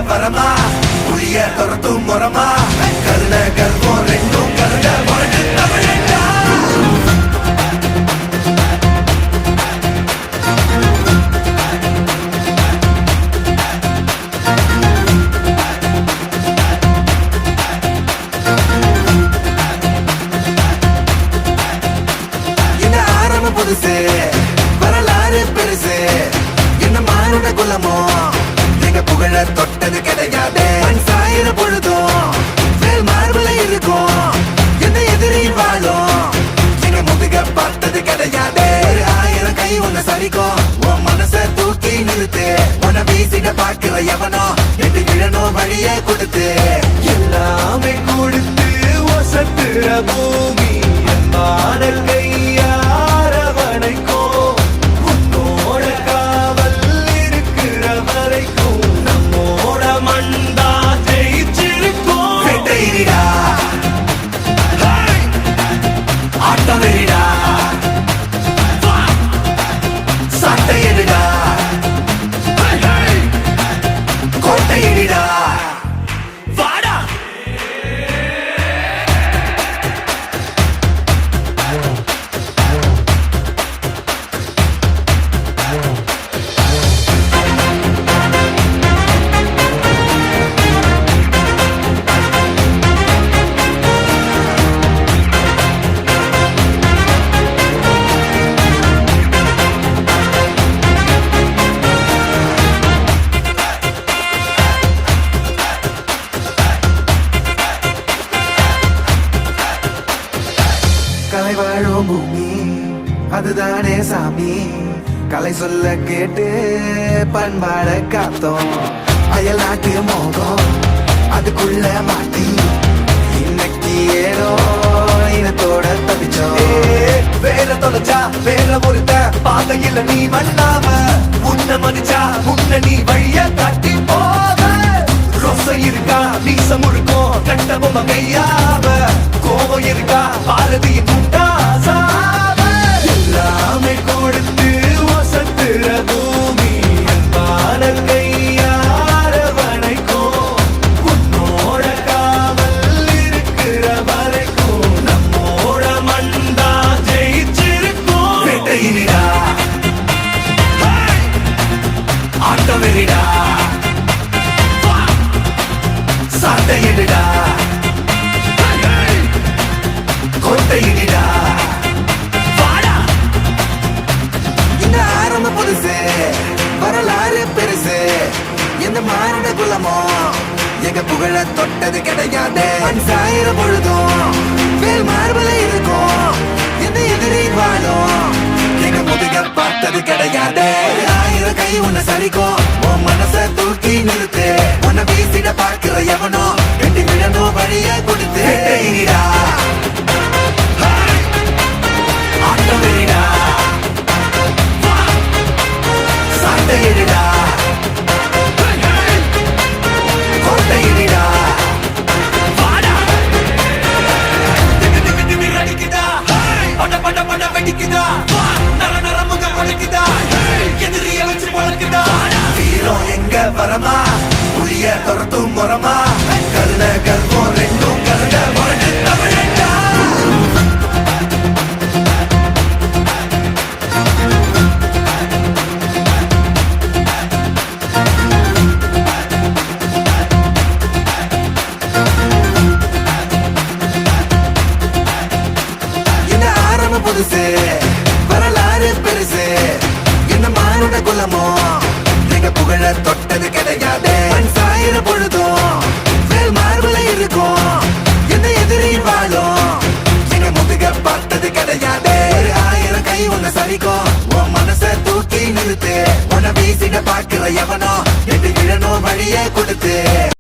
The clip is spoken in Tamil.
வரமா புளிய துரத்தும் முறமா கருண கர்வம் ரெண்டும் கருண முரட்டு தமிழா என்ன ஆரம்ப புதுசு வரலாறு பெருசு என்ன மானுட குலமோ புகழ தொட்டது கிடையாது சாயிர பொழுதும் மேல் மார்பல இருக்கும் எந்த எதிரில் வாழும் எங்க முதுக பார்த்தது கிடையாது 1000 கை உன்னை சரிக்கும் உன் மனச தூக்கி நிறுத்து உன்னை வீசிட பாக்குற எவனோ எட்டு கிழனோ வழியே கொடுத்து எல்லாமே கொடுத்து ஒசத்துற பூமி பாடல் கையாரவனைக்கோ உன்னோட காவல் இருக்கிற வரைக்கும் கலை வாழும் பூமி அதுதானே சாமி கலை சொல்ல கேட்டு பண்பாட காத்தோம் அயல் நாட்டு மோகம் அதுக்குள்ள மாட்டி இன்னைக்கு ஏனோ இனத்தோட தவிச்சோம் வேற தொலைச்சா வேற ஒருத்த பாதையில நீ மண்ணாம உன்ன மதிச்சா உன்ன நீ வழிய காட்டி போக ரொசை இருக்கா நீசம் இருக்கும் கண்ட பொம்மை கையாவ கோபம் இருக்கா பாரதியின் முண்டாசாவ எல்லாமே கொடுத்து வசத்துற பூமி பாடல் கையாரவனைக்கோ உன்னோட காவல் இருக்கிற வரைக்கும் நம்மோட மண்டா ஜெயிச்சிருக்கும் வேட்டையினிடா ஆட்டம் வெறிடா சாட்டையிடா கோட்டையிடா வாடா இந்த ஆரம்ப புதுசு வரலாறு பெருசு எந்த மானுட குலமோ எங்க புகழ தொட்டது கிடையாது சாயிர பொழுதும் மேல் மார்பல இருக்கும் எந்த எதிரி வாழும் எங்க முதுக கை உன்னை சரிக்கும் உன் மனச தூக்கி நிறுத்து உன்னை வீசிட பார்க்கிற எவனோ வெட்டி விழணும் வழிய கொடுத்து இனிடா ஆட்டம் வெளிடா சாட்டை இடிடா கோட்டை இடிடா வாடா திக்கு திக்கு திமிர் அடிக்குதா பட பட பட வெடிக்குதா நர நர முகம் உடைக்குதா எதிரிய வச்சு பழக்குதா வீரம் எங்க வரமா புளிய துரத்தும் முறமா கருண கல்வம் ரெண்டும் கருண முரட்டு தமிழண்டா என்ன ஆரம்பம் புதுசு வரலாறு பெருசு என்ன மானுட குலமோ நீங்க புகழ தொட்டது கிடையாது மண் சாயிர பொழுதும் வேல் மார்புல இருக்கும் என்ன எதிரில் வாழும் எங்க முதுக பார்த்தது கிடையாது ஒரு 1000 கை உன்னை சரிக்கும் உன் மனச தூக்கி நிறுத்து உன்னை வீசிட பார்க்கிற எவனோ எட்டு விழணும் வழியே கொடுத்து